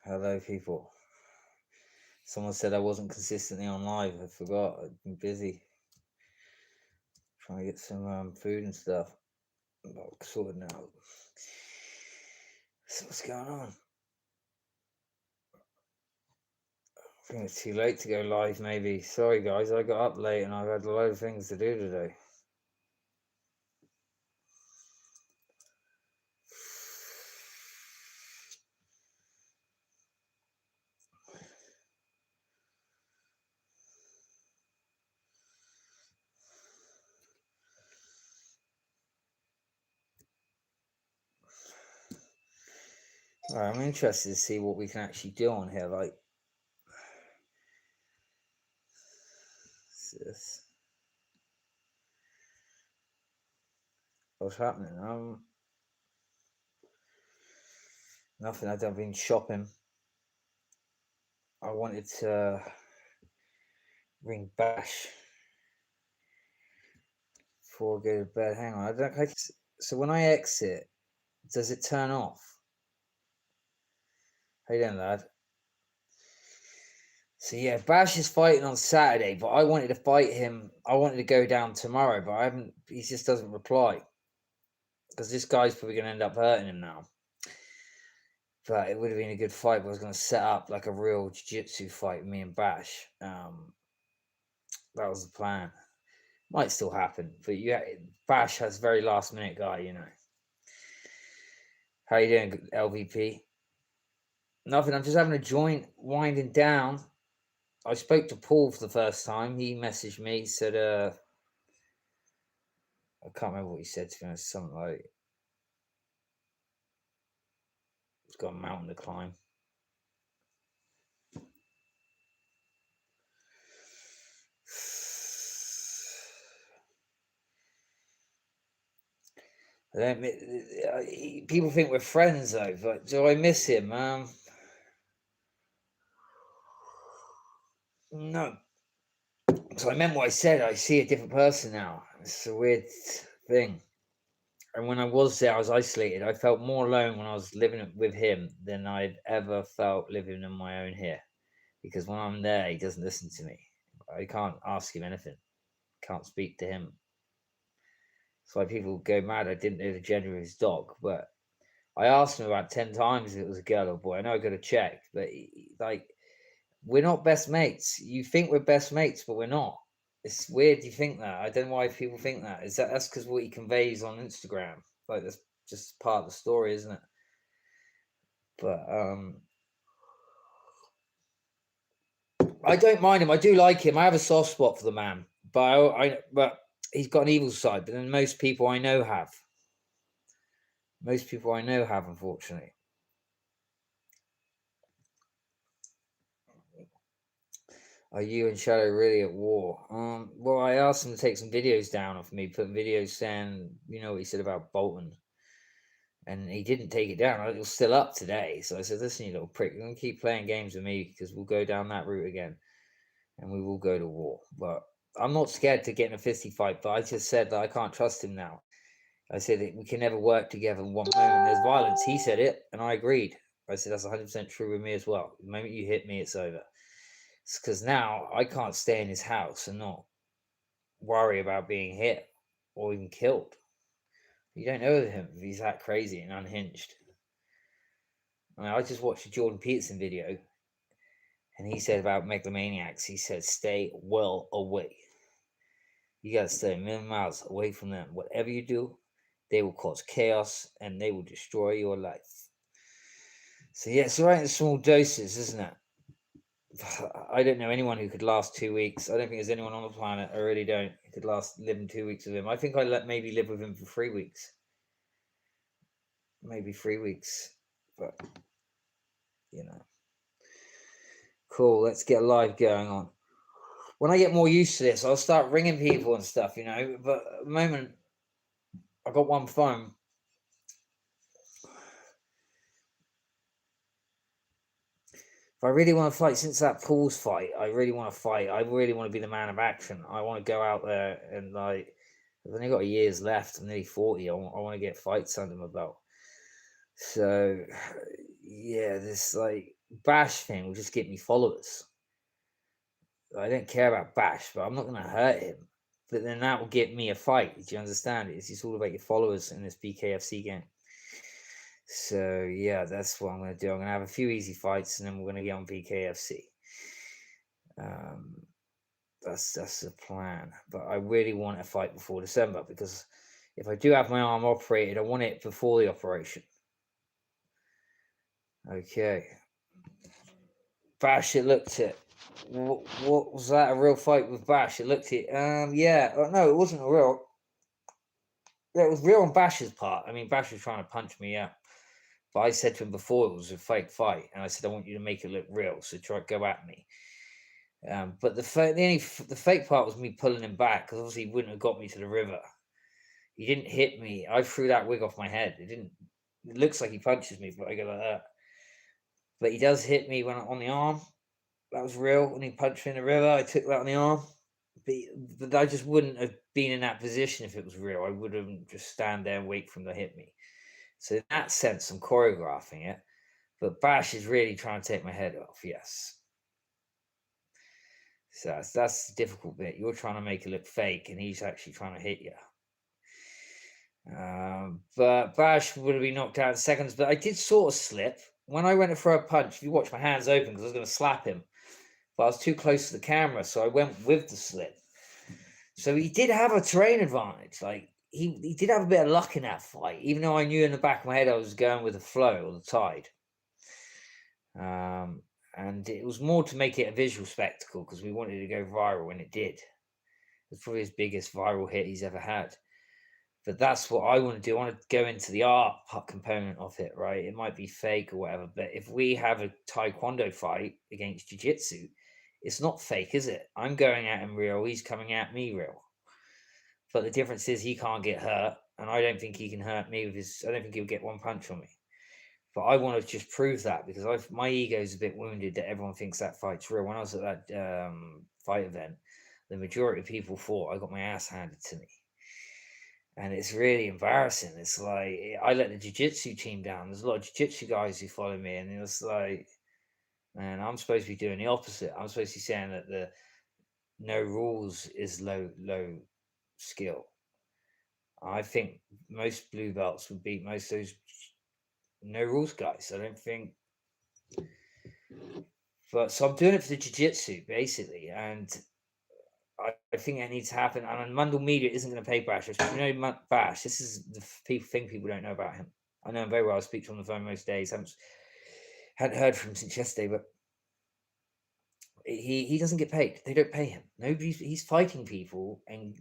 Hello, people. Someone said I wasn't consistently on live. I forgot. I've been busy trying to get some food and stuff sorted out. So what's going on? I think it's too late to go live, maybe. Sorry, guys. I got up late and I've had a load of things to do today. All right, I'm interested to see what we can actually do on here. Like, this. What's happening? Nothing. I've been shopping. I wanted to ring Bash before I go to bed. Hang on. I don't. So when I exit, does it turn off? How you doing, lad? So yeah, Bash is fighting on Saturday, but I wanted to fight him. I wanted to go down tomorrow, but I haven't. He just doesn't reply because this guy's probably going to end up hurting him now. But it would have been a good fight. But I was going to set up like a real jiu-jitsu fight, me and Bash. That was the plan. Might still happen, but yeah, Bash has very last minute guy, you know. How you doing, LVP? Nothing. I'm just having a joint, winding down. I spoke to Paul for the first time. He messaged me, said, I can't remember what he said to me. Something like, it's got a mountain to climb. People think we're friends though, but do I miss him? No. So I meant what I said. I see a different person now. It's a weird thing. And when I was there, I was isolated. I felt more alone when I was living with him than I'd ever felt living on my own here. Because when I'm there, he doesn't listen to me. I can't ask him anything. Can't speak to him. That's why people go mad. I didn't know the gender of his dog, but I asked him about 10 times if it was a girl or a boy. I know I got to check, but like, we're not best mates. You think we're best mates, but we're not. It's weird you think that. I don't know why people think that. That's because what he conveys on Instagram. Like, that's just part of the story, isn't it? But I don't mind him. I do like him. I have a soft spot for the man, but he's got an evil side. But then most people I know have. Most people I know have, unfortunately. Are you and Shadow really at war? Well, I asked him to take some videos down of me, putting videos saying, you know what he said about Bolton. And he didn't take it down. It was still up today. So I said, listen, you little prick, you're going to keep playing games with me because we'll go down that route again. And we will go to war. But I'm not scared to get in a fisty fight. But I just said that I can't trust him now. I said that we can never work together in one moment. There's violence. He said it, and I agreed. I said that's 100% true with me as well. The moment you hit me, it's over. It's because now I can't stay in his house and not worry about being hit or even killed. You don't know him if he's that crazy and unhinged. I mean, I just watched a Jordan Peterson video, and he said about megalomaniacs, he said, stay well away. You got to stay a million miles away from them. Whatever you do, they will cause chaos and they will destroy your life. So yeah, it's right in small doses, isn't it? I don't know anyone who could last 2 weeks. I don't think there's anyone on the planet. I really don't. Who could live in 2 weeks with him. I think I maybe live with him for 3 weeks. Maybe 3 weeks, but you know. Cool. Let's get a live going on. When I get more used to this, I'll start ringing people and stuff, you know. But at the moment, I got one phone. If I really want to fight, since that Paul's fight, I really want to fight. I really want to be the man of action. I want to go out there and like, I've only got years left. I'm nearly 40. I want to get fights under my belt. So, yeah, this like Bash thing will just get me followers. I don't care about Bash, but I'm not going to hurt him. But then that will get me a fight. Do you understand? It's just all about your followers in this BKFC game. So yeah, that's what I'm going to do. I'm going to have a few easy fights, and then we're going to get on BKFC. That's the plan. But I really want a fight before December, because if I do have my arm operated, I want it before the operation. Okay. Bash, it looked at. What was that? A real fight with Bash? It looked at. Yeah. Oh, no, it wasn't a real. Yeah, it was real on Bash's part. I mean, Bash was trying to punch me out. But I said to him before it was a fake fight, and I said I want you to make it look real. So try to go at me. But the fake part was me pulling him back, because obviously he wouldn't have got me to the river. He didn't hit me. I threw that wig off my head. It didn't. It looks like he punches me, but I go like that. But he does hit me when on the arm. That was real. When he punched me in the river, I took that on the arm. But I just wouldn't have been in that position if it was real. I would have just stand there and wait for him to hit me. So in that sense, I'm choreographing it. But Bash is really trying to take my head off. Yes. So that's the difficult bit. You're trying to make it look fake, and he's actually trying to hit you. But Bash would have been knocked out in seconds. But I did sort of slip when I went for a punch. If you watch my hands open, because I was going to slap him, but I was too close to the camera, so I went with the slip. So he did have a terrain advantage. Like he did have a bit of luck in that fight, even though I knew in the back of my head I was going with the flow or the tide. And it was more to make it a visual spectacle, because we wanted to go viral, and it did. It was probably his biggest viral hit he's ever had. But that's what I want to do. I want to go into the art component of it, right? It might be fake or whatever, but if we have a taekwondo fight against jiu-jitsu, it's not fake, is it? I'm going at him real. He's coming at me real. But the difference is he can't get hurt, and I don't think he can hurt me with his. I don't think he'll get one punch on me. But I want to just prove that, because my ego is a bit wounded that everyone thinks that fight's real. When I was at that fight event, the majority of people thought I got my ass handed to me. And it's really embarrassing. It's like I let the jiu-jitsu team down. There's a lot of jiu-jitsu guys who follow me, and it was like, man, I'm supposed to be doing the opposite. I'm supposed to be saying that the no rules is low skill. I think most blue belts would beat most of those no rules guys. I don't think. But so I'm doing it for the jiu-jitsu basically, and I think that needs to happen. And Mundell Media isn't going to pay Bash. You know, Bash. This is the thing people don't know about him. I know him very well. I speak to him on the phone most days. Hadn't heard from him since yesterday, but he doesn't get paid. They don't pay him. He's fighting people and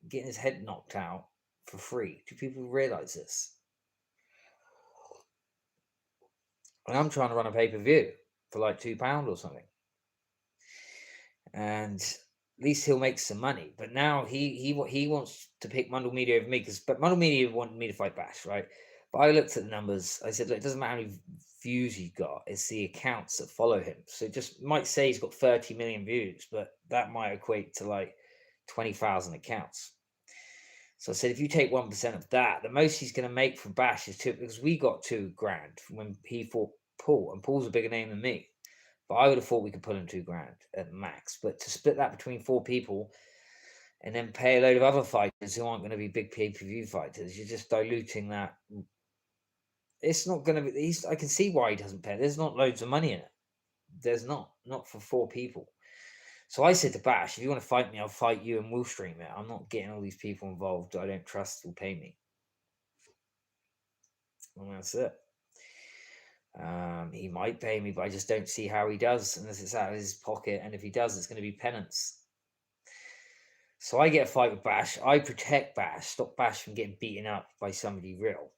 getting his head knocked out for free. Do people realize this? And I'm trying to run a pay-per-view for like £2 or something, and at least he'll make some money. But now he wants to pick Mundell Media over me, but Mundell Media wanted me to fight Bash, right? But I looked at the numbers. I said, look, it doesn't matter how many views you've got. It's the accounts that follow him. So it just might say he's got 30 million views, but that might equate to like 20,000 accounts. So I said, if you take 1% of that, the most he's going to make from Bash is because we got $2,000 when he fought Paul, and Paul's a bigger name than me. But I would have thought we could pull him $2,000 at max. But to split that between 4 people and then pay a load of other fighters who aren't going to be big pay-per-view fighters, you're just diluting that. It's not going to be. I can see why he doesn't pay. There's not loads of money in it. There's not for 4 people. So I said to Bash, if you want to fight me, I'll fight you and we'll stream it. I'm not getting all these people involved I don't trust who'll pay me. And that's it. He might pay me, but I just don't see how he does unless it's out of his pocket. And if he does, it's going to be penance. So I get a fight with Bash. I protect Bash, stop Bash from getting beaten up by somebody real.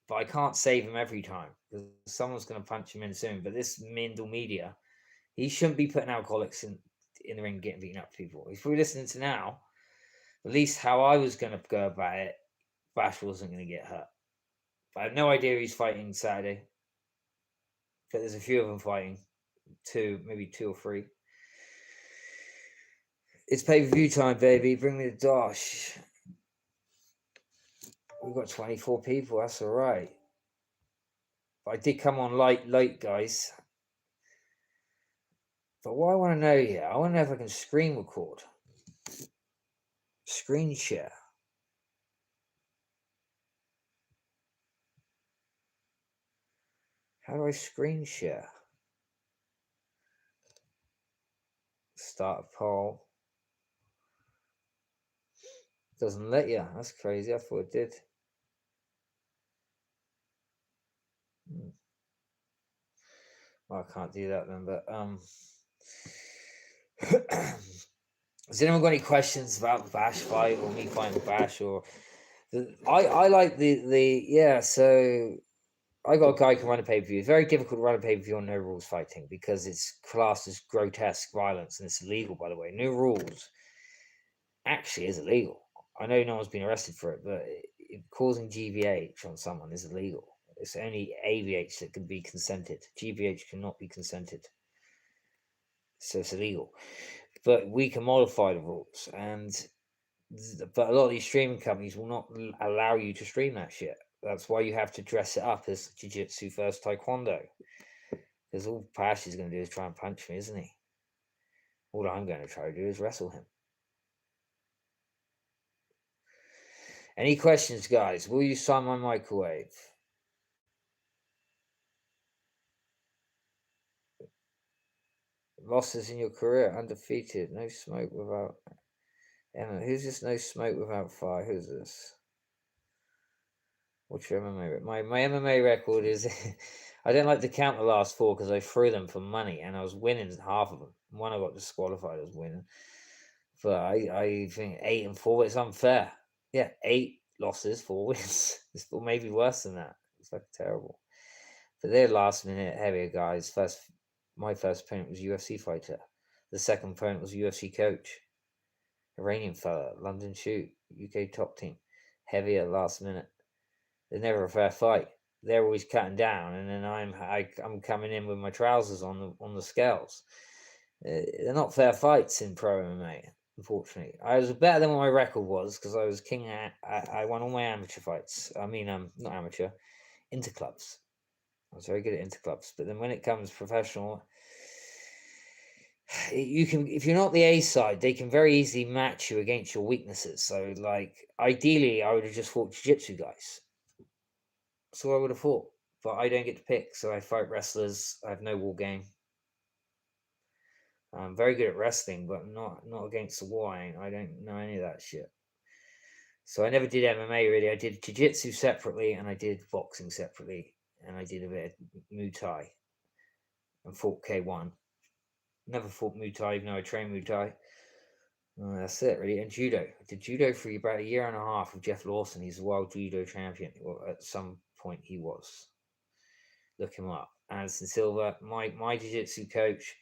But I can't save him every time because someone's going to punch him in soon. But this Mundell Media, he shouldn't be putting alcoholics in the ring getting beaten up people. If we're listening to now, at least how I was going to go about it, Bash wasn't going to get hurt. But I have no idea he's fighting Saturday. But there's a few of them fighting. Maybe 2 or 3. It's pay-per-view time, baby. Bring me the dosh. We've got 24 people. That's all right. But I did come on late, guys. But what I want to know here, I want to know if I can screen record. Screen share. How do I screen share? Start a poll. Doesn't let you. That's crazy. I thought it did. Well, I can't do that then, but has anyone got any questions about the Bash fight or me fighting Bash or I like the so I got a guy who can run a pay-per-view. It's very difficult to run a pay-per-view on no rules fighting because it's classed as grotesque violence and it's illegal, by the way. No rules actually is illegal. I know no one's been arrested for it, but causing GVH on someone is illegal. It's only AVH that can be consented. GVH cannot be consented. So it's illegal. But we can modify the rules. But a lot of these streaming companies will not allow you to stream that shit. That's why you have to dress it up as jiu-jitsu versus taekwondo. Because all Pash is going to do is try and punch me, isn't he? All I'm going to try to do is wrestle him. Any questions, guys? Will you sign my microwave? Losses in your career, undefeated, no smoke without Emma. Who's this? No smoke without fire. Who's this? What's your MMA? My MMA record is I don't like to count the last four because I threw them for money and I was winning half of them. One I got disqualified as winning, but I think 8-4. It's unfair. Yeah, 8 losses, 4 wins. It's maybe worse than that. It's like terrible. But they're last minute heavier guys. My first opponent was a UFC fighter. The second opponent was a UFC coach. Iranian fella, London shoot, UK top team. Heavier last minute. They're never a fair fight. They're always cutting down, and then I'm coming in with my trousers on the scales. They're not fair fights in pro MMA, unfortunately. I was better than what my record was because I was king. I won all my amateur fights. I mean, not amateur, interclubs. I was very good at interclubs, but then when it comes professional, you can, if you're not the A side, they can very easily match you against your weaknesses. So, like, ideally, I would have just fought jiu-jitsu guys. So I would have fought, but I don't get to pick. So I fight wrestlers. I have no war game. I'm very good at wrestling, but not against the wall. I don't know any of that shit. So I never did MMA really. I did jiu-jitsu separately, and I did boxing separately, and I did a bit of Muay Thai and fought K1. Never fought Muay Thai, even though I trained Muay Thai. That's it, really. And judo. I did judo for about a year and a half with Jeff Lawson. He's the world judo champion. Well, at some point he was. Look him up. Anderson Silva. My jiu-jitsu coach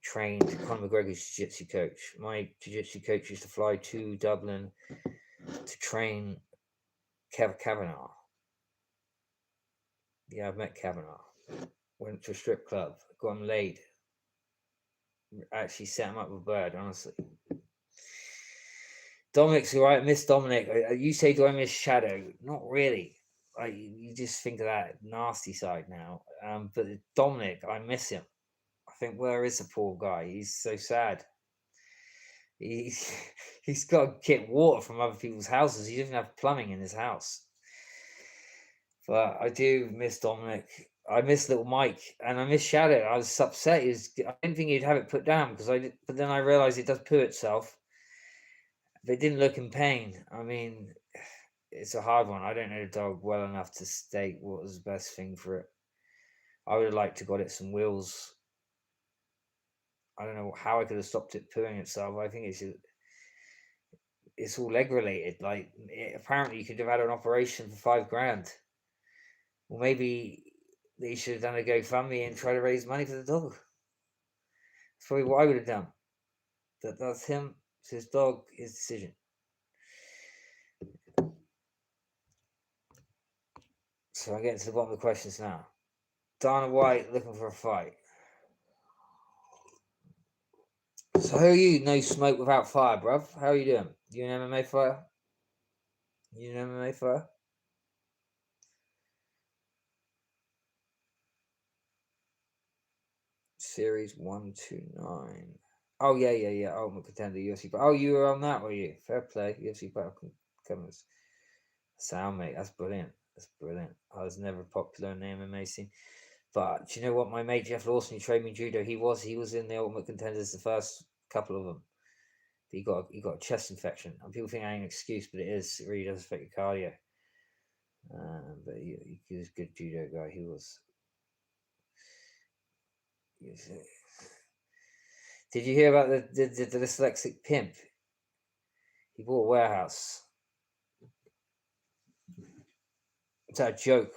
trained Conor McGregor's jiu-jitsu coach. My jiu-jitsu coach used to fly to Dublin to train Kev Kavanagh. Yeah, I've met Kavanagh. Went to a strip club. Got him laid. Actually set him up with a bird, honestly. Dominic's all right. Miss Dominic. You say, do I miss Shadow? Not really. You just think of that nasty side now. But Dominic, I miss him. I think, where is the poor guy? He's so sad. He's got to get water from other people's houses. He doesn't have plumbing in his house. But I do miss Dominic. I miss little Mike, and I miss Shadow. I was upset. I didn't think he'd have it put down but then I realized it does poo itself. But it didn't look in pain. I mean, it's a hard one. I don't know the dog well enough to state what was the best thing for it. I would have liked to got it some wheels. I don't know how I could have stopped it pooing itself. I think it's all leg related. Like, apparently you could have had an operation for $5,000. Well, maybe they should have done a GoFundMe and try to raise money for the dog. That's probably what I would have done. That's him. It's his dog, his decision. So I'm getting to the bottom of the questions now. Dana White looking for a fight. So how are you? No smoke without fire, bruv. How are you doing? You an MMA fighter? You an MMA fighter? Series 129. Oh, yeah. Ultimate Contender, UFC. Oh, you were on that, were you? Fair play. UFC Battle Comers. Sound, mate. That's brilliant. I was never popular in the MMA scene. But do you know what? My mate Jeff Lawson, who trained me judo, he was in the Ultimate Contenders, the first couple of them. He got a chest infection, and people think that ain't an excuse, but it is. It really does affect your cardio. But he was a good judo guy. He was. Did you hear about the dyslexic pimp? He bought a warehouse. Is that a joke?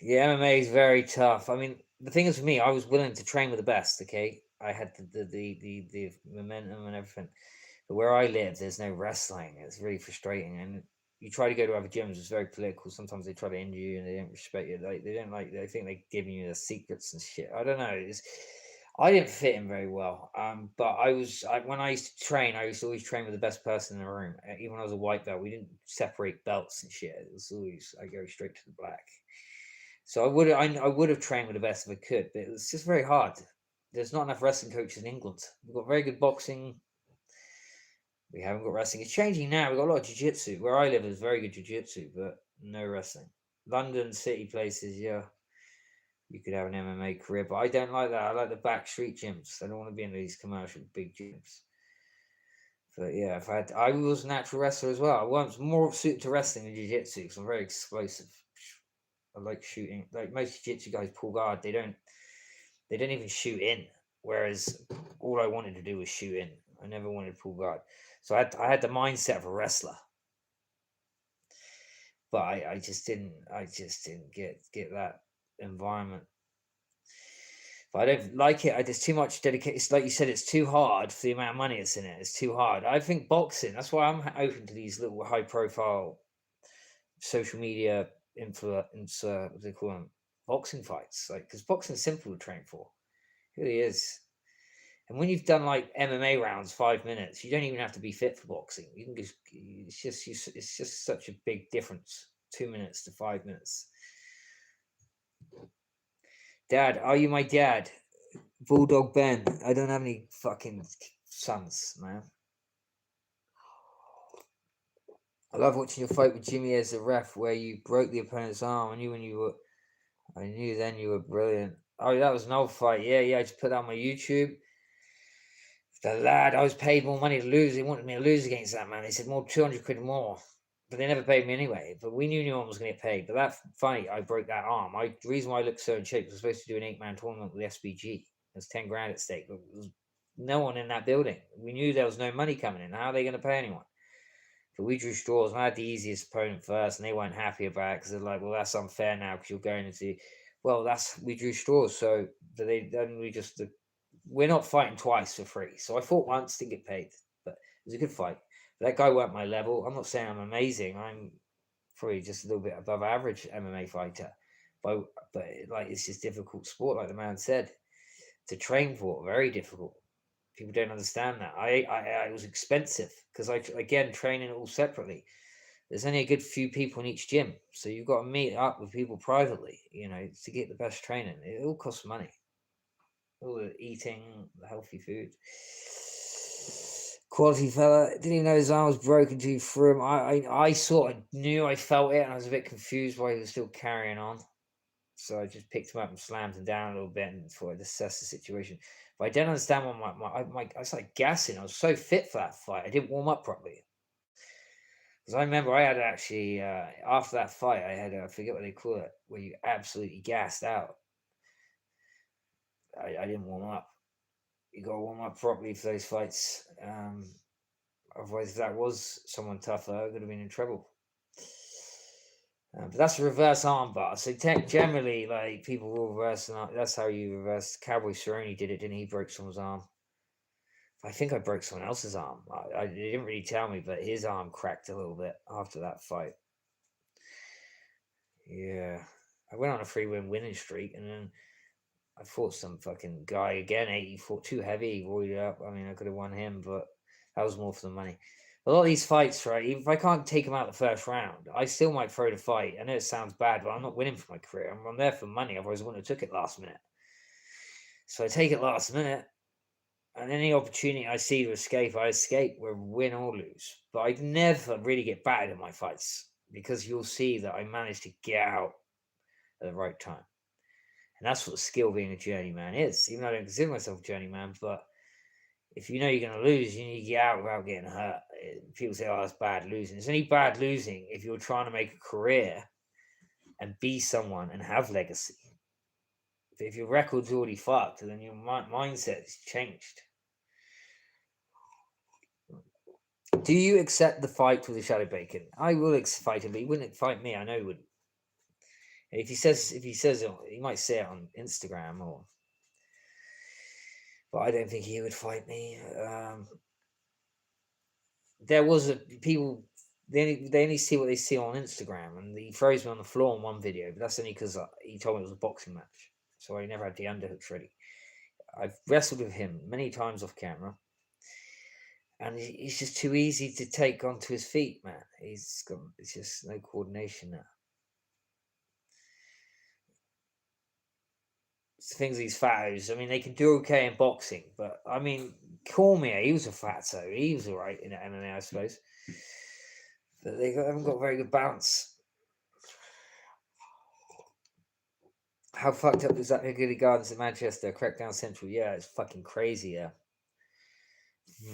Yeah, MMA is very tough. I mean, the thing is, for me, I was willing to train with the best. Okay, I had the momentum and everything. But where I live, there's no wrestling. It's really frustrating. And you try to go to other gyms, it's very political. Sometimes they try to injure you and they don't respect you. Like they think they're giving you the secrets and shit. I don't know. I didn't fit in very well. But when I used to train, I used to always train with the best person in the room. Even when I was a white belt, we didn't separate belts and shit. It was always I go straight to the black. So I would have trained with the best if I could, but it was just very hard. There's not enough wrestling coaches in England. We've got very good boxing. We haven't got wrestling. It's changing now. We've got a lot of jiu-jitsu. Where I live, there's very good jiu-jitsu, but no wrestling. London, city places, yeah, you could have an MMA career, but I don't like that. I like the back street gyms. I don't want to be in these commercial big gyms. But yeah, I was a natural wrestler as well. I was more suited to wrestling than jiu-jitsu because I'm very explosive. I like shooting. Like most jiu-jitsu guys pull guard. They don't even shoot in. Whereas all I wanted to do was shoot in. I never wanted to pull guard. So I had the mindset of a wrestler. But I just didn't get that environment. But I don't like it. There's too much dedication. It's like you said, it's too hard for the amount of money that's in it. It's too hard. I think boxing, that's why I'm open to these little high profile social media influencer, what do they call them? Boxing fights. Like, because boxing's simple to train for. It really is. And when you've done like MMA rounds, 5 minutes, you don't even have to be fit for boxing. You can it's just such a big difference. 2 minutes to 5 minutes. Dad, are you my dad? Bulldog Ben. I don't have any fucking sons, man. I love watching your fight with Jimmy as a ref, where you broke the opponent's arm. I knew then you were brilliant. Oh, that was an old fight. Yeah. I just put that on my YouTube. The lad, I was paid more money to lose. They wanted me to lose against that man. They said more 200 quid more, but they never paid me anyway. But we knew no one was going to get paid. But that fight, I broke that arm. The reason why I looked so in shape was I was supposed to do an 8-man tournament with SBG. There's 10 grand at stake, but there was no one in that building. We knew there was no money coming in. How are they going to pay anyone? So we drew straws. And I had the easiest opponent first, and they weren't happy about it because they're like, "Well, that's unfair now because you're going into." Well, we drew straws, so we're not fighting twice for free. So I fought once, didn't get paid, but it was a good fight. But that guy weren't my level. I'm not saying I'm amazing. I'm probably just a little bit above average MMA fighter. But like it's just difficult sport, like the man said, to train for. Very difficult. People don't understand that. I was expensive because again training all separately. There's only a good few people in each gym, so you've got to meet up with people privately, to get the best training. It all costs money. All the eating, the healthy food. Quality fella. Didn't even know his arm was broken until you threw him. I sort of knew, I felt it, and I was a bit confused why he was still carrying on. So I just picked him up and slammed him down a little bit and thought I'd assess the situation. But I don't understand why I was like gassing. I was so fit for that fight. I didn't warm up properly. Because I remember I had actually, after that fight, I forget what they call it, where you absolutely gassed out. I didn't warm up. You got to warm up properly for those fights. Otherwise, if that was someone tougher, I would have been in trouble. But that's a reverse armbar. So generally, like people will reverse, and that's how you reverse. Cowboy Cerrone did it, didn't he? Broke someone's arm. I think I broke someone else's arm. They didn't really tell me, but his arm cracked a little bit after that fight. Yeah, I went on a 3-win winning streak, and then I fought some fucking guy again. He fought too heavy, roided up. I mean, I could have won him, but that was more for the money. A lot of these fights, right? Even if I can't take them out the first round, I still might throw the fight. I know it sounds bad, but I'm not winning for my career. I'm there for money. Otherwise, I wouldn't have took it last minute. So I take it last minute, and any opportunity I see to escape, I escape, whether win or lose. But I never really get battered in my fights because you'll see that I manage to get out at the right time. And that's what the skill being a journeyman is. Even though I don't consider myself a journeyman, but if you know you're going to lose, you need to get out without getting hurt. People say, oh, that's bad losing. It's only bad losing if you're trying to make a career and be someone and have legacy. But if your record's already fucked, then your mindset has changed. Do you accept the fight with the Shadow Bacon? I will fight him, but he wouldn't fight me. I know he wouldn't. If he says it, he might say it on Instagram but I don't think he would fight me. There was people. They only see what they see on Instagram, and he throws me on the floor in one video, but that's only because he told me it was a boxing match, so I never had the underhooks ready. I've wrestled with him many times off camera, and he's just too easy to take onto his feet, man. It's just no coordination there. Things these fattos, I mean, they can do okay in boxing, but I mean, Cormier, he was a fatso. He was all right in MMA, I suppose. But they haven't got very good balance. How fucked up is that Piccadilly Gardens in Manchester? Crackdown Central. Yeah, it's fucking crazy. Yeah,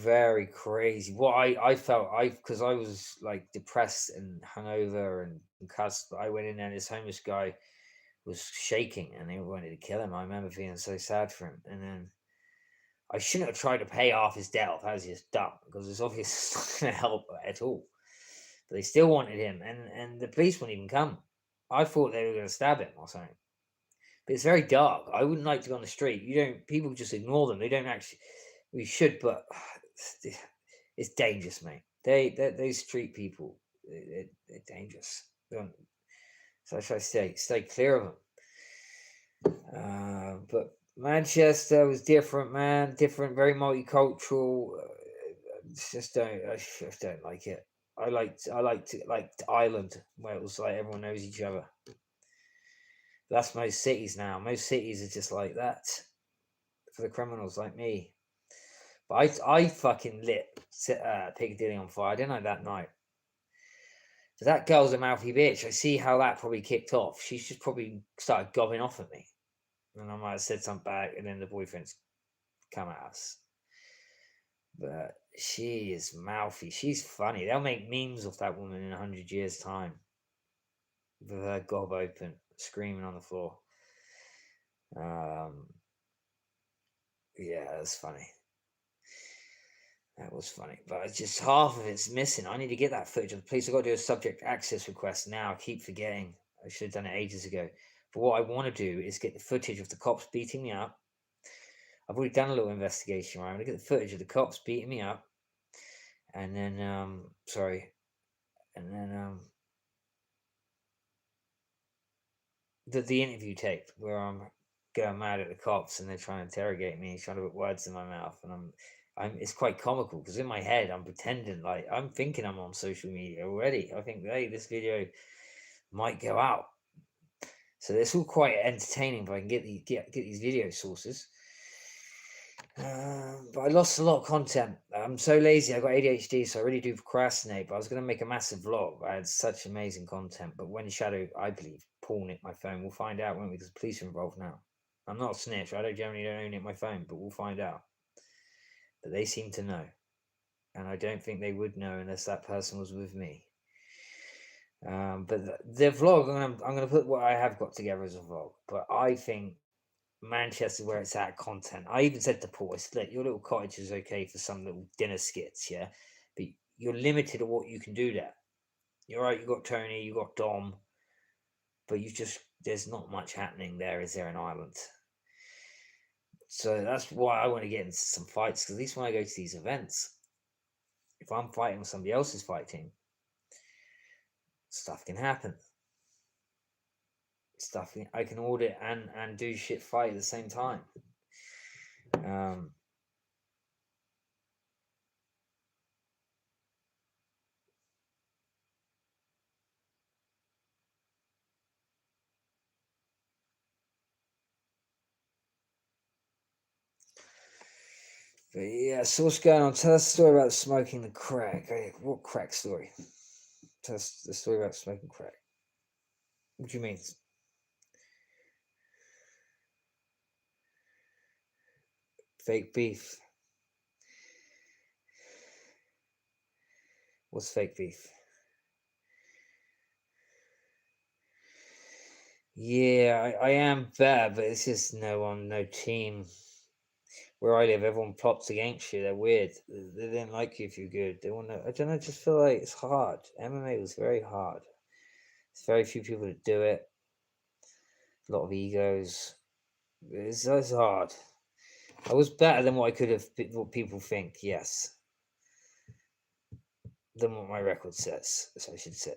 very crazy. What I felt, because I was like depressed and hungover and concussed. I went in there and this homeless guy was shaking and they wanted to kill him. I remember feeling so sad for him. And then I shouldn't have tried to pay off his debt. That was just dumb because it's obviously not going to help at all. But they still wanted him, and the police wouldn't even come. I thought they were going to stab him or something. But it's very dark. I wouldn't like to go on the street. People just ignore them. They don't actually. We should, but it's dangerous, mate. Those street people, they're dangerous. So I try to stay clear of them. But Manchester was different, man. Different, very multicultural. I just don't like it. I liked Ireland, where it was like everyone knows each other. That's most cities now. Most cities are just like that for the criminals like me. But I fucking lit Piccadilly on fire, didn't I, that night? But that girl's a mouthy bitch. I see how that probably kicked off. She's just probably started gobbing off at me. And I might have said something back, and then the boyfriend's come at us. But she is mouthy. She's funny. They'll make memes of that woman in 100 years' time. With her gob open, screaming on the floor. Yeah, that's funny. That was funny. But it's just half of it's missing. I need to get that footage of the police. I've got to do a subject access request now. I keep forgetting. I should have done it ages ago. But what I want to do is get the footage of the cops beating me up. I've already done a little investigation, right? I'm going to get the footage of the cops beating me up. And then, the interview tape where I'm going mad at the cops and they're trying to interrogate me, trying to put words in my mouth, and it's quite comical because in my head I'm pretending like I'm thinking I'm on social media already. I think, hey, this video might go out, so it's all quite entertaining if I can get these video sources. But I lost a lot of content. I'm so lazy. I got ADHD, so I really do procrastinate. But I was going to make a massive vlog. I had such amazing content. But when Shadow, I believe, Paul nicked my phone. We'll find out, won't we? Because the police are involved now. I'm not a snitch. I generally don't nick my phone, but we'll find out. But they seem to know, and I don't think they would know unless that person was with me. But the vlog, I'm going to put what I have got together as a vlog. But I think Manchester, where it's at content. I even said to Paul, I said, look, your little cottage is okay for some little dinner skits, yeah, but you're limited to what you can do there. You're right, you got Tony, you got Dom, but there's not much happening there, is there, in Ireland? So that's why I want to get into some fights, because at least when I go to these events, if I'm fighting with somebody else's fighting, stuff can happen. I can audit and do shit fight at the same time. But yeah, so what's going on? Tell us a story about smoking the crack. Hey, what crack story? Tell us the story about smoking crack. What do you mean? Fake beef. What's fake beef? Yeah, I am bad, but it's just no team. Where I live, everyone plots against you. They're weird. They don't like you if you're good. They want to. I don't know. I just feel like it's hard. MMA was very hard. There's very few people that do it. A lot of egos. It's hard. I was better than what I could have. What people think. Yes, than what my record says. So I should say.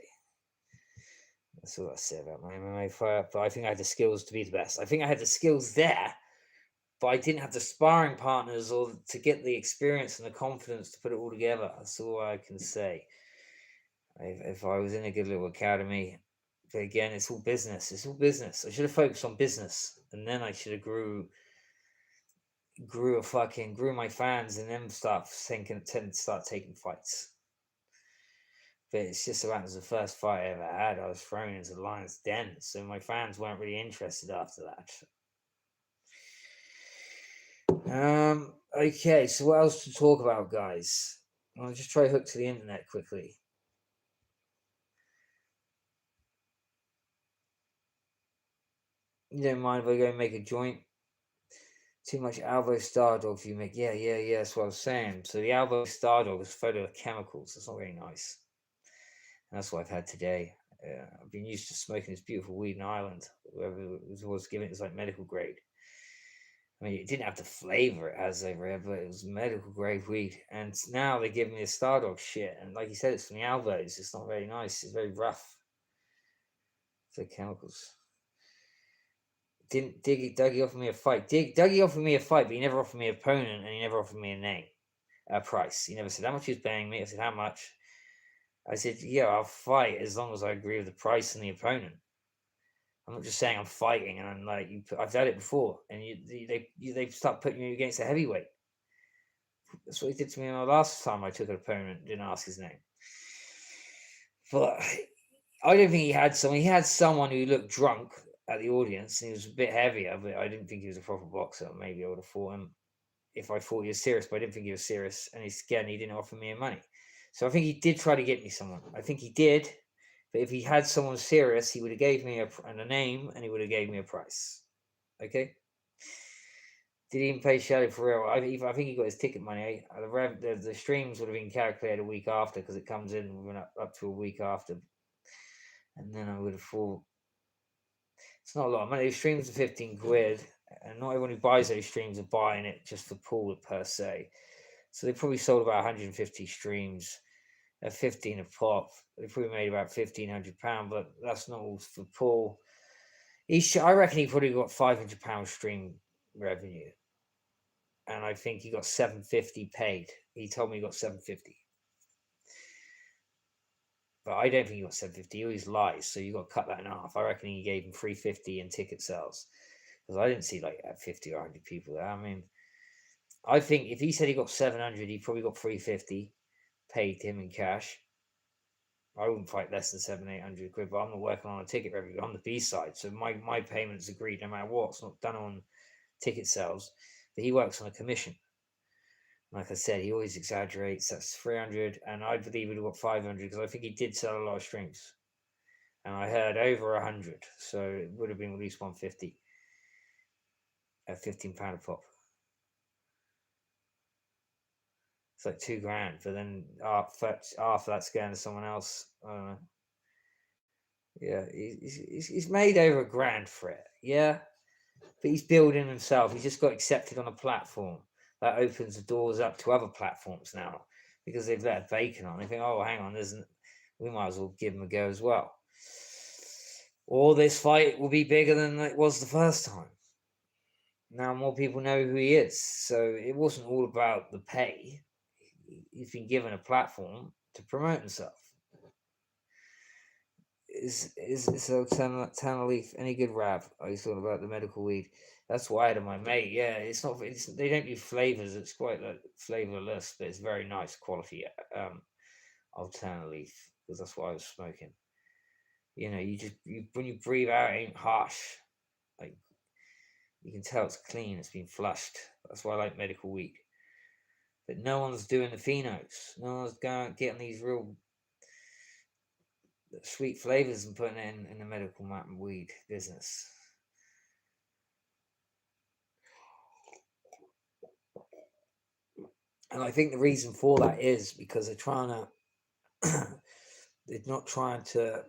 That's all I say about my MMA fight. But I think I had the skills to be the best. I think I had the skills there, but I didn't have the sparring partners or to get the experience and the confidence to put it all together. That's all I can say. If I was in a good little academy, but again, it's all business. It's all business. I should have focused on business, and then I should have grew my fans, and then start taking fights. But it's just so happens the first fight I ever had, I was thrown into the lion's den, so my fans weren't really interested after that. Okay, so what else to talk about, guys? I'll just try hook to the internet quickly. You don't mind if I go and make a joint? Too much Alvo Stardog for you make. Yeah, that's what I was saying. So the Alvo Stardog is photo of chemicals. That's not very nice. And that's what I've had today. I've been used to smoking this beautiful weed in Ireland. Whoever was giving it was like medical grade. I mean, it didn't have the flavor it has over here, but it was medical grade weed. And now they're giving me a Stardog shit. And like you said, it's from the Alvos. It's not very nice. It's very rough. It's like chemicals. Didn't Dougie offer me a fight? Dougie offered me a fight, but he never offered me an opponent, and he never offered me a price. He never said how much he was paying me. I said how much. I said yeah, I'll fight as long as I agree with the price and the opponent. I'm not just saying I'm fighting, and I'm like I've done it before, and they start putting you against a heavyweight. That's what he did to me the last time I took an opponent. Didn't ask his name, but I don't think he had someone. He had someone who looked drunk at the audience, and he was a bit heavier, but I didn't think he was a proper boxer. Maybe I would have fought him if I thought he was serious, but I didn't think he was serious. And again, he didn't offer me any money. So I think he did try to get me someone. I think he did, but if he had someone serious, he would have gave me a name, and he would have gave me a price. Okay. Did he even pay Shelley for real? I think he got his ticket money. The streams would have been calculated a week after because it comes in up to a week after. And then I would have thought it's not a lot of money. The streams are 15 quid, and not everyone who buys those streams are buying it just for pool per se. So they probably sold about 150 streams at 15 a pop. They probably made about £1,500, but that's not all for Paul. I reckon he probably got £500 stream revenue, and I think he got 750 paid. He told me he got 750. But I don't think he got 750. He always lies, so you got to cut that in half. I reckon he gave him 350 in ticket sales, because I didn't see like 50 or 100 people there. I mean, I think if he said he got 700, he probably got 350 paid him in cash. I wouldn't fight less than 700-800 quid, but I'm not working on a ticket revenue. I'm the B side, so my payment's agreed no matter what. It's not done on ticket sales, but he works on a commission. Like I said, he always exaggerates. That's 300, and I believe he got 500 because I think he did sell a lot of streams, and I heard over 100, so it would have been at least 150 at £15 a pop. It's like £2,000, but then after that's going to someone else. I don't know. Yeah, he's made over £1,000 for it. Yeah, but he's building himself. He's just got accepted on a platform that opens the doors up to other platforms now because they've let Bacon on. They think, oh, hang on, we might as well give him a go as well. Or this fight will be bigger than it was the first time. Now more people know who he is, so it wasn't all about the pay. He's been given a platform to promote himself. Is Tanner Leaf any good, Rab? I was talking about the medical weed. That's what I had on my mate. Yeah, it's not. They don't do flavors. It's quite like flavorless, but it's very nice quality. Alternate leaf, because that's what I was smoking. You know, when you breathe out, it ain't harsh. Like you can tell it's clean. It's been flushed. That's why I like medical weed. But no one's doing the phenos. No one's going getting these real sweet flavors and putting it in the medical weed business. And I think the reason for that is because they're trying to, they're not trying to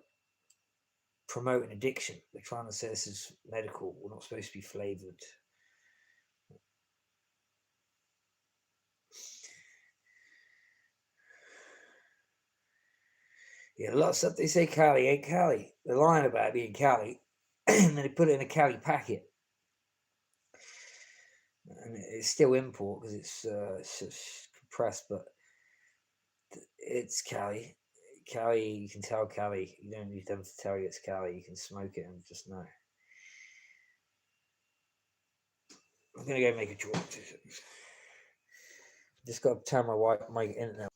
promote an addiction. They're trying to say this is medical. We're not supposed to be flavored. Yeah, a lot of stuff they say Cali ain't Cali. They're lying about it being Cali, and then they put it in a Cali packet, and it's still import because it's compressed, but it's Cali. Cali, you can tell Cali. You don't need them to tell you it's Cali. You can smoke it and just know. I'm gonna go make a draw. Just got to turn my internet.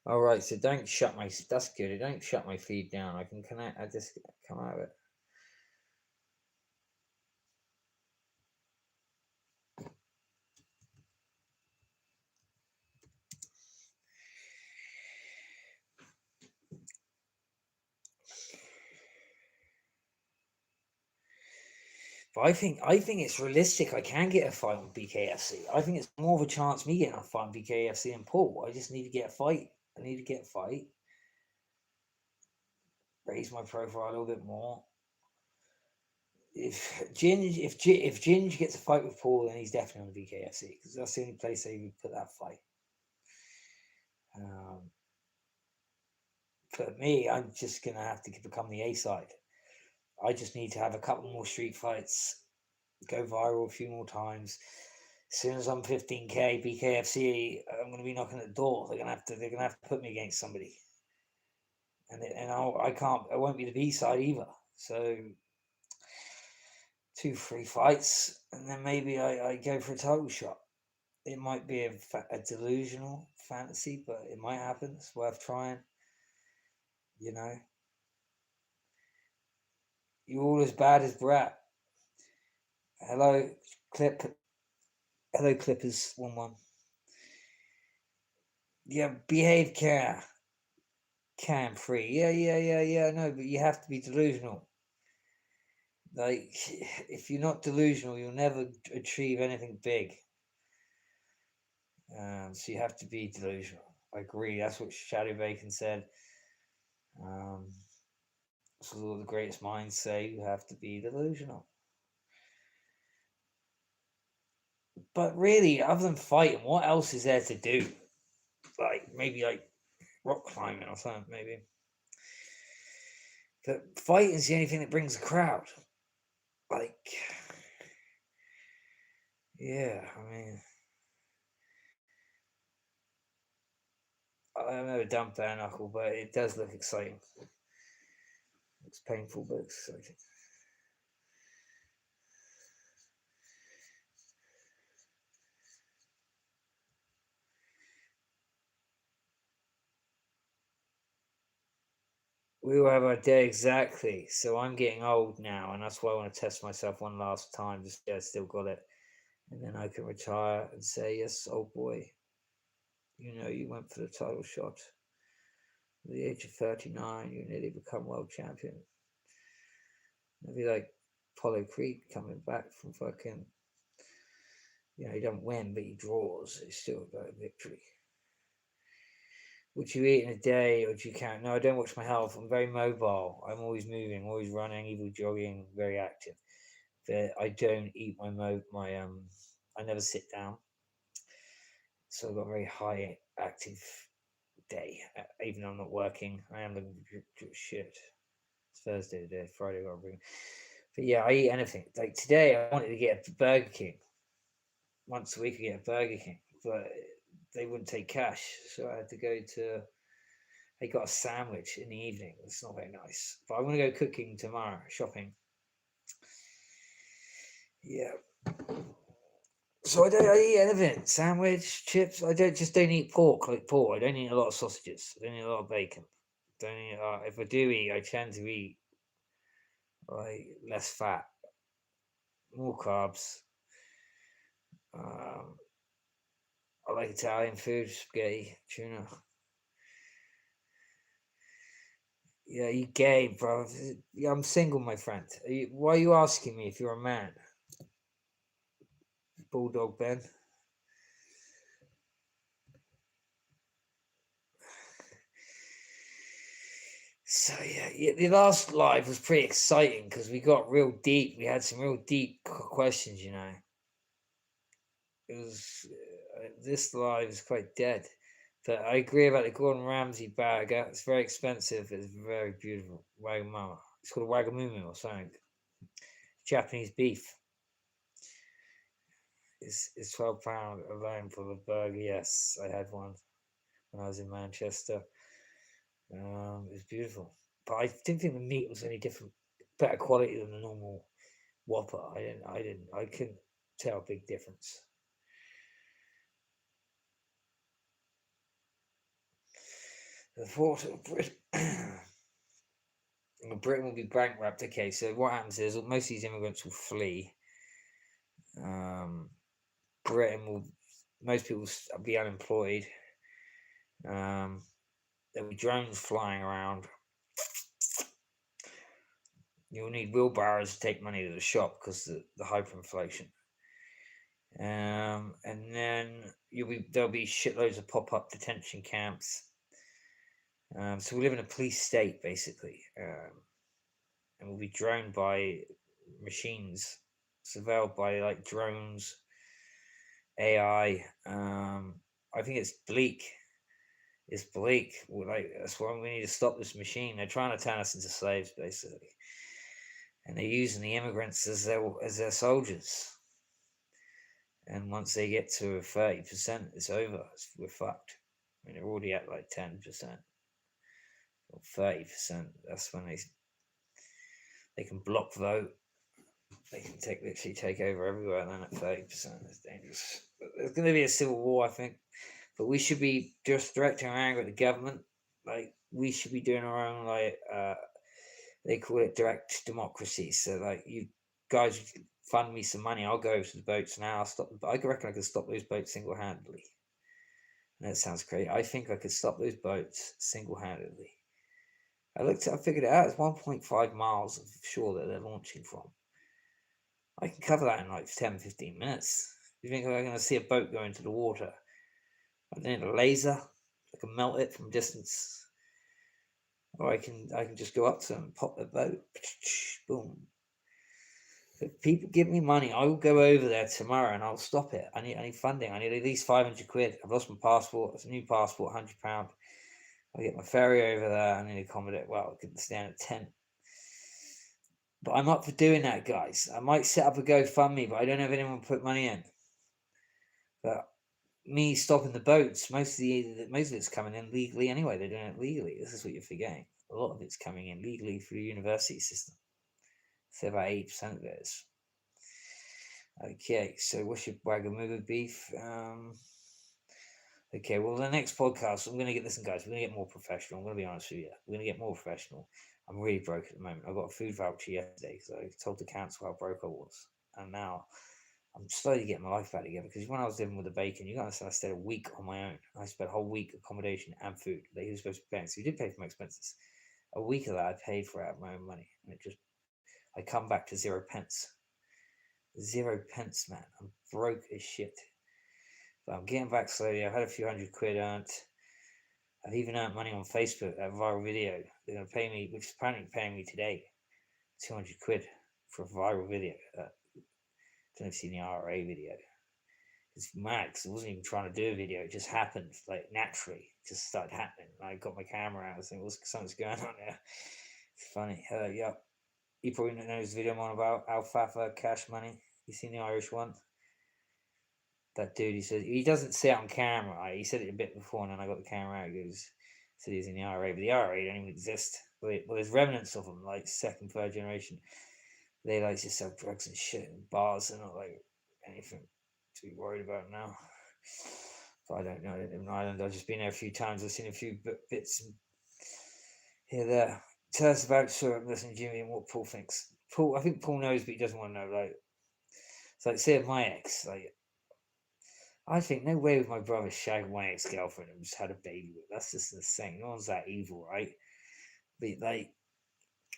All right, so don't shut my. That's good. Don't shut my feed down. I can connect. I just come out of it. But I think it's realistic. I can get a fight on BKFC. I think it's more of a chance me getting a fight on BKFC and Paul. I just need to get a fight. I need to get a fight. Raise my profile a little bit more. If Ginge gets a fight with Paul, then he's definitely on the BKFC because that's the only place they would put that fight. For me, I'm just gonna have to become the A side. I just need to have a couple more street fights, go viral a few more times. As soon as I'm 15K BKFC, I'm going to be knocking at the door. They're gonna have to put me against somebody, and I can't. I won't be the B side either. So 2, 3 fights, and then maybe I go for a title shot. It might be a delusional fantasy, but it might happen. It's worth trying. You know, you're all as bad as Brat. Hello, Clip. Hello, Clippers. 1-1. Yeah, behave, Cam free. Yeah. No, but you have to be delusional. Like, if you're not delusional, you'll never achieve anything big. So you have to be delusional. I agree. That's what Shadow Bacon said. This is what the greatest minds say. You have to be delusional. But really, other than fighting, what else is there to do? Like maybe like rock climbing or something. Maybe. But fighting is the only thing that brings a crowd. Like, yeah. I mean, I've never done bare knuckle, but it does look exciting. It's painful, but exciting. We will have our day exactly. So I'm getting old now, and that's why I want to test myself one last time to see I still got it, and then I can retire and say, "Yes, old boy, you went for the title shot. At the age of 39, you nearly become world champion." Maybe like Apollo Creed coming back from fucking, he don't win, but he draws. It's still about a victory. What you eat in a day, or do you count? No, I don't watch my health. I'm very mobile. I'm always moving, always running, even jogging, very active. But I don't eat I never sit down. So I've got a very high active day. Even though I'm not working, I am looking for shit. It's Thursday today, Friday I got to bring. But yeah, I eat anything. Like today, I wanted to get a Burger King. Once a week, I get a Burger King, but they wouldn't take cash, so I had to go to. I got a sandwich in the evening. It's not very nice, but I'm gonna go cooking tomorrow, shopping. Yeah. So I eat anything, sandwich, chips. I don't eat pork like pork. I don't eat a lot of sausages. I don't eat a lot of bacon. Don't eat. If I do eat, I tend to eat like less fat, more carbs. Um, I like Italian food, spaghetti, tuna. Yeah, you gay, bro. Yeah, I'm single, my friend. Why are you asking me if you're a man? Bulldog Ben. So yeah, the last live was pretty exciting because we got real deep. We had some real deep questions, you know. It was this live is quite dead, but I agree about the Gordon Ramsay burger. It's very expensive. It's very beautiful. Wagamama. It's called a Wagamumu or something. Japanese beef. It's £12 alone for the burger. Yes, I had one when I was in Manchester. It was beautiful, but I didn't think the meat was any different, better quality than the normal Whopper. I couldn't tell a big difference. The thought of Britain, Britain will be bankrupt. Okay, so what happens is most of these immigrants will flee. Um, Britain will, most people will be unemployed. Um, there'll be drones flying around. You'll need wheelbarrows to take money to the shop because the hyperinflation. And then there'll be shitloads of pop-up detention camps. So we live in a police state basically, and we'll be droned by machines, surveilled by like drones, AI. I think it's bleak. It's bleak. Like that's why we need to stop this machine. They're trying to turn us into slaves basically, and they're using the immigrants as their soldiers. And once they get to 30%, it's over. We're fucked. I mean, they're already at like 10% or 30%. That's when they can block vote. They can literally take over everywhere. And then at 30%, it's dangerous. But there's going to be a civil war, I think. But we should be just directing our anger at the government. Like we should be doing our own they call it direct democracy. So like you guys fund me some money, I'll go over to the boats now. I'll stop. I reckon I could stop those boats single handedly. That sounds crazy. I think I could stop those boats single handedly. I figured it out. It's 1.5 miles of shore that they're launching from. I can cover that in like 10, 15 minutes. You think I'm going to see a boat go into the water? I need a laser. I can melt it from distance. Or I can just go up to them and pop the boat. Boom. If people give me money, I will go over there tomorrow and I'll stop it. I need funding. I need at least 500 quid. I've lost my passport. It's a new passport, £100. I'll get my ferry over there. I need to accommodate. Well, I could stay in a tent. But I'm up for doing that, guys. I might set up a GoFundMe, but I don't have anyone put money in. But me stopping the boats, most of it's coming in legally anyway. They're doing it legally. This is what you're forgetting. A lot of it's coming in legally through the university system. So about 8% of it is. Okay, so what's your Wagamuga beef? Okay, well, the next podcast, I'm going to listen, guys, we're going to get more professional. I'm going to be honest with you. We're going to get more professional. I'm really broke at the moment. I got a food voucher yesterday because I told the council how broke I was. And now I'm slowly getting my life back together because when I was living with the bacon, you guys, I stayed a week on my own. I spent a whole week accommodation and food. They were supposed to be paying, so you did pay for my expenses. A week of that I paid for out of my own money. And I come back to 0 pence. 0 pence, man. I'm broke as shit. But I'm getting back slowly. I've had a few hundred quid earned. I've even earned money on Facebook, that viral video. They're going to pay me, which is apparently paying me today, 200 quid for a viral video. I don't know if you've seen the RA video. It's mad because I wasn't even trying to do a video. It just happened, like naturally. It just started happening. I got my camera out. I was thinking, something's going on there. It's funny. Yeah. You probably know this video I'm on about Alfalfa Cash Money. You seen the Irish one? that dude, he said he doesn't say it on camera. Right? He said it a bit before, and then I got the camera out. He goes, said he's in the IRA, but the IRA don't even exist. Well, there's remnants of them, like second, third generation. They like to sell drugs and shit in bars. They're not like anything to be worried about now. But I don't know. I don't live in Ireland. I've just been there a few times. I've seen a few bits here there. Tell us about listen, Jimmy, and what Paul thinks. Paul, I think Paul knows, but he doesn't want to know. Like, it's like, say, my ex, like, I think no way would my brother shag my ex girlfriend and just had a baby with. That's just insane. No one's that evil, right? But like,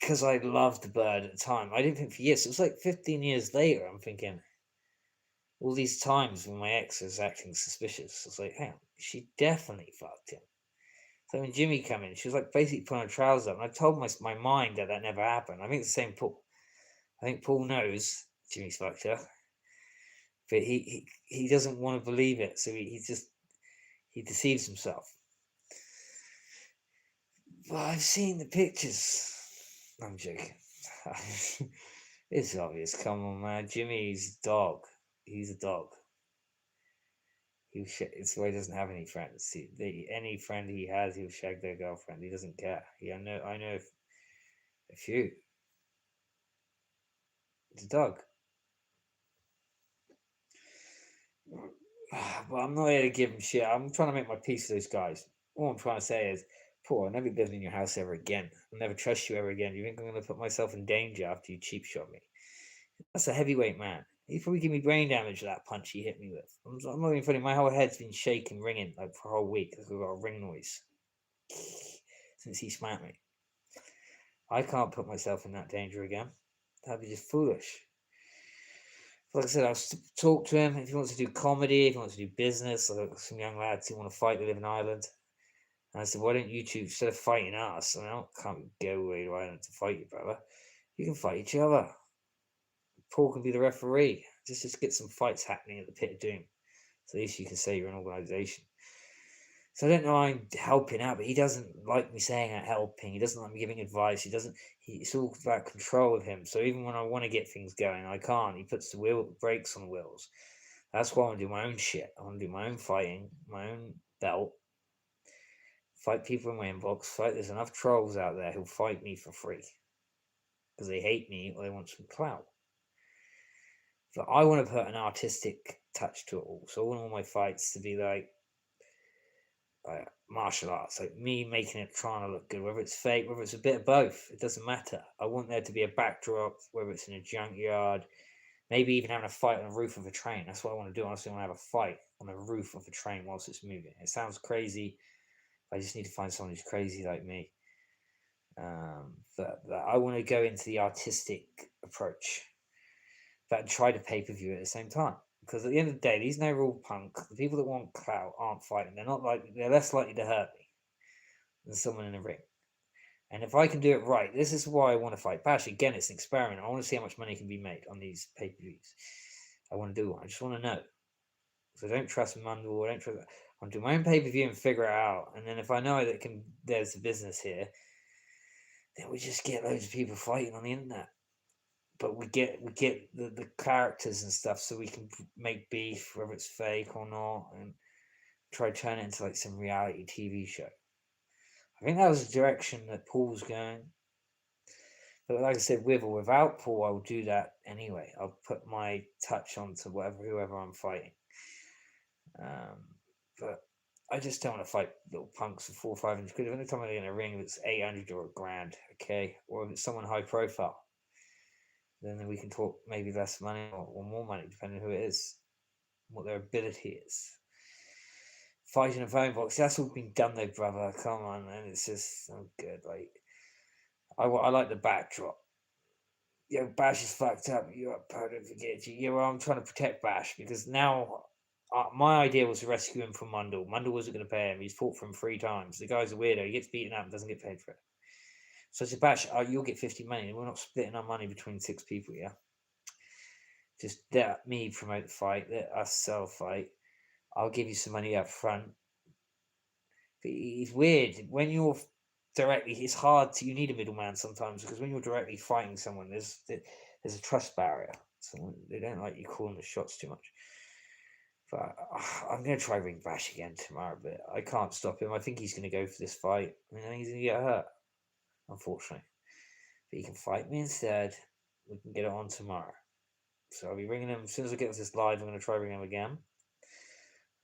because I loved the bird at the time, I didn't think for years. It was like 15 years later. I'm thinking all these times when my ex was acting suspicious. I was like, hang on, she definitely fucked him. So when Jimmy came in, she was like basically putting her trousers up, and I told my mind that never happened. I think it's the same Paul. I think Paul knows Jimmy's fucked her, but he doesn't want to believe it, so he deceives himself. But I've seen the pictures. I'm joking. It's obvious. Come on, man. Jimmy's a dog. He's a dog. It's why he doesn't have any friends. Any friend he has, he'll shag their girlfriend. He doesn't care. I know a few. It's a dog. But I'm not here to give him shit. I'm trying to make my peace with those guys. All I'm trying to say is, Paul, I'll never be living in your house ever again. I'll never trust you ever again. You think I'm going to put myself in danger after you cheap shot me? That's a heavyweight man. He probably give me brain damage with that punch he hit me with. I'm not even funny. My whole head's been shaking, ringing like for a whole week. I've got a ring noise since he smacked me. I can't put myself in that danger again. That'd be just foolish. Like I said, I'll talk to him if he wants to do comedy, if he wants to do business. Like some young lads who want to fight, they live in Ireland. And I said, why don't you two, instead of fighting us, I can't go away to Ireland to fight you, brother. You can fight each other. Paul can be the referee. Just get some fights happening at the Pit of Doom. So at least you can say you're an organisation. So I don't know I'm helping out, but he doesn't like me saying I'm helping. He doesn't like me giving advice. It's all about control with him. So even when I want to get things going, I can't. He puts the brakes on the wheels. That's why I want to do my own shit. I want to do my own fighting, my own belt. Fight people in my inbox. There's enough trolls out there who'll fight me for free. Because they hate me or they want some clout. But I want to put an artistic touch to it all. So I want all my fights to be like martial arts, like me making it trying to look good, whether it's fake, whether it's a bit of both, it doesn't matter. I want there to be a backdrop, whether it's in a junkyard, maybe even having a fight on the roof of a train. That's what I want to do. I also want to have a fight on the roof of a train whilst it's moving. It sounds crazy. I just need to find someone who's crazy like me. But I want to go into the artistic approach, but try to pay-per-view at the same time. Because at the end of the day, these no rule punk, the people that want clout aren't fighting. They're less likely to hurt me than someone in a ring. And if I can do it right, this is why I want to fight Bash. Again, it's an experiment. I want to see how much money can be made on these pay-per-views. I want to do one. I just want to know. So I don't trust Mundell. I want to do my own pay-per-view and figure it out. And then if I know that there's a business here, then we just get loads of people fighting on the internet. But we get the characters and stuff, so we can make beef, whether it's fake or not, and try to turn it into like some reality TV show. I think that was the direction that Paul's going. But like I said, with or without Paul, I'll do that anyway. I'll put my touch onto whoever I'm fighting. But I just don't want to fight little punks for 400 or 500 quid. Every time I get in a ring, if it's 800 or $1,000, okay, or if it's someone high profile, then we can talk maybe less money or more money, depending on who it is, what their ability is. Fighting a phone box, that's all been done though, brother. Come on, man. It's just so good. Like, I like the backdrop. Bash is fucked up. You're up, don't forget you. I'm trying to protect Bash because now my idea was to rescue him from Mundell. Mundell wasn't going to pay him. He's fought for him 3 times. The guy's a weirdo. He gets beaten up and doesn't get paid for it. So I said, Bash, you'll get 50 money. We're not splitting our money between 6 people, yeah? Just let me promote the fight, let us sell the fight. I'll give you some money up front. But it's weird. When you're directly, it's hard you need a middleman sometimes, because when you're directly fighting someone, there's a trust barrier. So they don't like you calling the shots too much. But I'm going to try ring Bash again tomorrow, but I can't stop him. I think he's going to go for this fight. I think he's going to get hurt, unfortunately. But he can fight me instead. We can get it on tomorrow. So I'll be ringing him as soon as I get this live. I'm going to try ringing him again.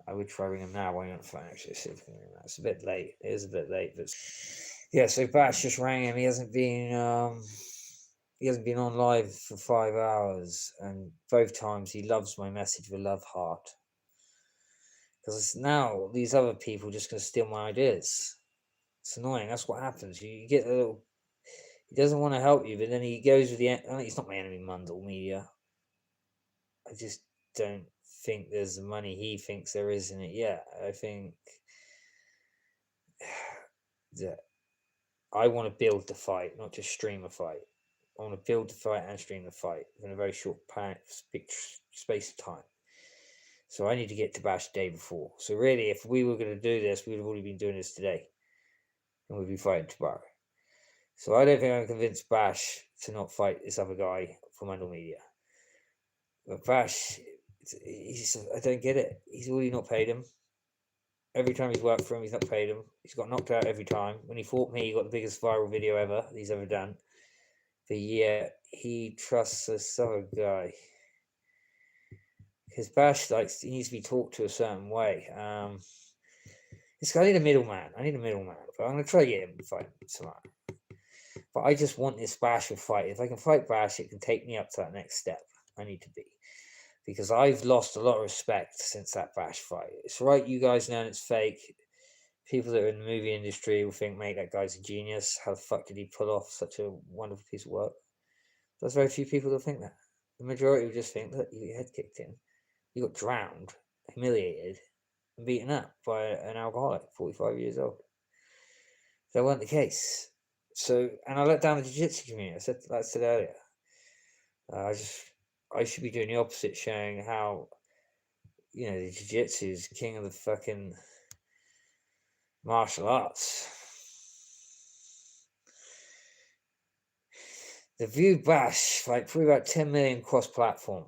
I would try ringing him now. Why not phone actually? See if we can ring him now. It's a bit late. It is a bit late, but yeah. So Bash just rang him. He hasn't been on live for 5 hours, and both times he loves my message with love heart. Because now these other people are just going to steal my ideas. It's annoying. That's what happens. You get a little. He doesn't want to help you, but then he goes with the. He's not my enemy, Mundle Media. I just don't think there's the money he thinks there is in it yet. I think that I want to build the fight, not just stream a fight. I want to build the fight and stream the fight in a very short space of time. So I need to get to Bash the day before. So really, if we were going to do this, we would have already been doing this today. And we'd be fighting tomorrow. So I don't think I can convince Bash to not fight this other guy from Mundle Media. But Bash, I don't get it. He's already not paid him. Every time he's worked for him, he's not paid him. He's got knocked out every time. When he fought me, he got the biggest viral video ever he's ever done. But yeah, he trusts this other guy. Because Bash he needs to be talked to a certain way. I need a middleman. But I'm going to try to get him to fight tomorrow. But I just want this Bash to fight. If I can fight Bash, it can take me up to that next step I need to be. Because I've lost a lot of respect since that Bash fight. It's right, you guys know it's fake. People that are in the movie industry will think, mate, that guy's a genius. How the fuck did he pull off such a wonderful piece of work? There's very few people that think that. The majority will just think, look, you get head kicked in. You got drowned, humiliated, and beaten up by an alcoholic, 45 years old. That weren't the case. So, and I let down the jiu-jitsu community. I said earlier. I should be doing the opposite, showing how, the jiu-jitsu is king of the fucking martial arts. The View Bash, probably about 10 million cross-platform.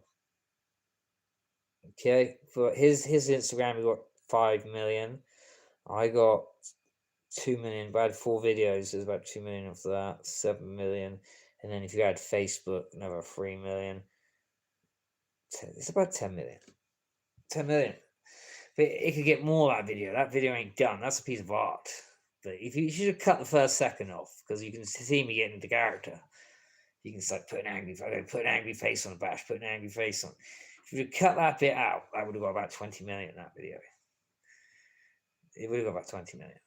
Okay, but his Instagram, he got 5 million. I got 2 million, but I had 4 videos. There's about 2 million of that, 7 million. And then if you add Facebook, another 3 million. It's about 10 million. 10 million. But it could get more that video. That video ain't done. That's a piece of art. But if you should have cut the first second off, because you can see me getting into character. You can start put an angry face on the Bash, put an angry face on. If you cut that bit out, I would have got about 20 million in that video. It would have got about 20 million.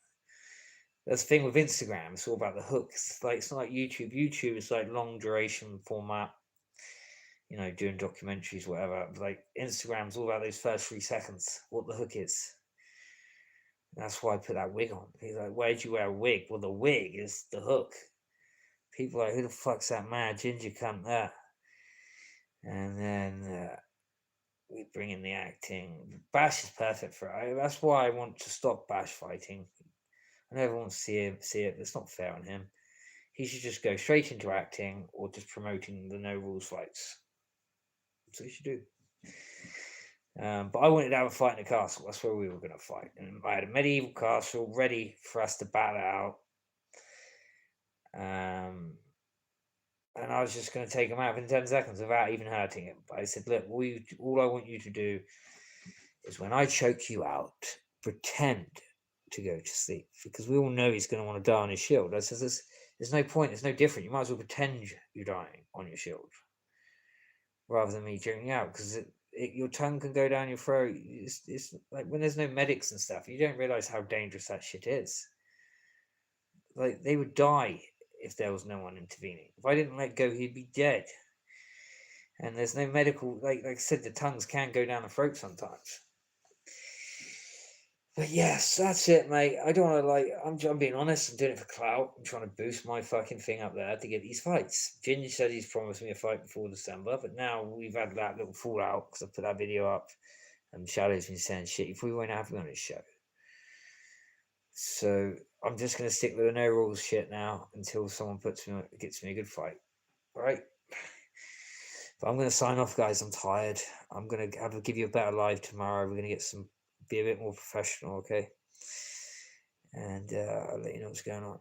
That's the thing with Instagram. It's all about the hooks. It's not like YouTube. YouTube is like long duration format. Doing documentaries, whatever. Like Instagram's all about those first 3 seconds. What the hook is. And that's why I put that wig on. He's like, why'd you wear a wig? Well, the wig is the hook. People are like, who the fuck's that mad ginger cunt there? And then we bring in the acting. Bash is perfect for it. That's why I want to stop Bash fighting. I know everyone wants to see it, but it's not fair on him. He should just go straight into acting or just promoting the no rules fights. That's what he should do. But I wanted to have a fight in the castle. That's where we were going to fight. And I had a medieval castle ready for us to battle out. And I was just going to take him out in 10 seconds without even hurting him. But I said, look, all I want you to do is when I choke you out, pretend to go to sleep. Because we all know he's going to want to die on his shield. I said, there's no point. It's no different. You might as well pretend you're dying on your shield. Rather than me choking you out. Because your tongue can go down your throat. It's like when there's no medics and stuff, you don't realise how dangerous that shit is. Like, they would die if there was no one intervening. If I didn't let go, he'd be dead. And there's no medical, like I said, the tongues can go down the throat sometimes. But yes, that's it, mate. I don't want to, I'm being honest, I'm doing it for clout. I'm trying to boost my fucking thing up there to get these fights. Ginger said he's promised me a fight before December, but now we've had that little fallout because I put that video up and Shadow's been saying shit. If we won't have me on his show. So I'm just going to stick with the no rules shit now until someone gets me a good fight. All right? But I'm going to sign off, guys. I'm tired. I'm going to give you a better live tomorrow. We're going to be a bit more professional, okay? And I'll let you know what's going on.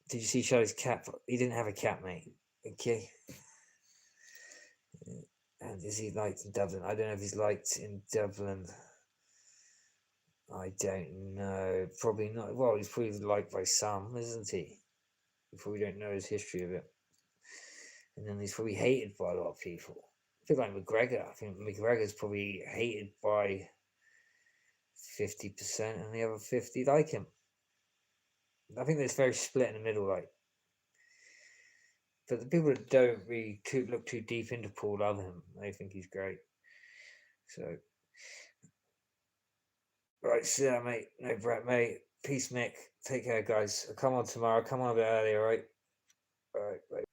Did you see Charlie's cat? He didn't have a cat, mate. Okay. And is he liked in Dublin? I don't know if he's liked in Dublin. I don't know. Probably not. Well, he's probably liked by some, isn't he? We probably don't know his history of it. And then he's probably hated by a lot of people. I feel like McGregor. I think McGregor's probably hated by 50% and the other 50 like him. I think there's very split in the middle, like. But the people that don't really look too deep into Paul love him. They think he's great. So, right, see ya, mate. No, Brett, mate. Peace, Mick. Take care, guys. I'll come on tomorrow. Come on a bit earlier, all right? All right, bye.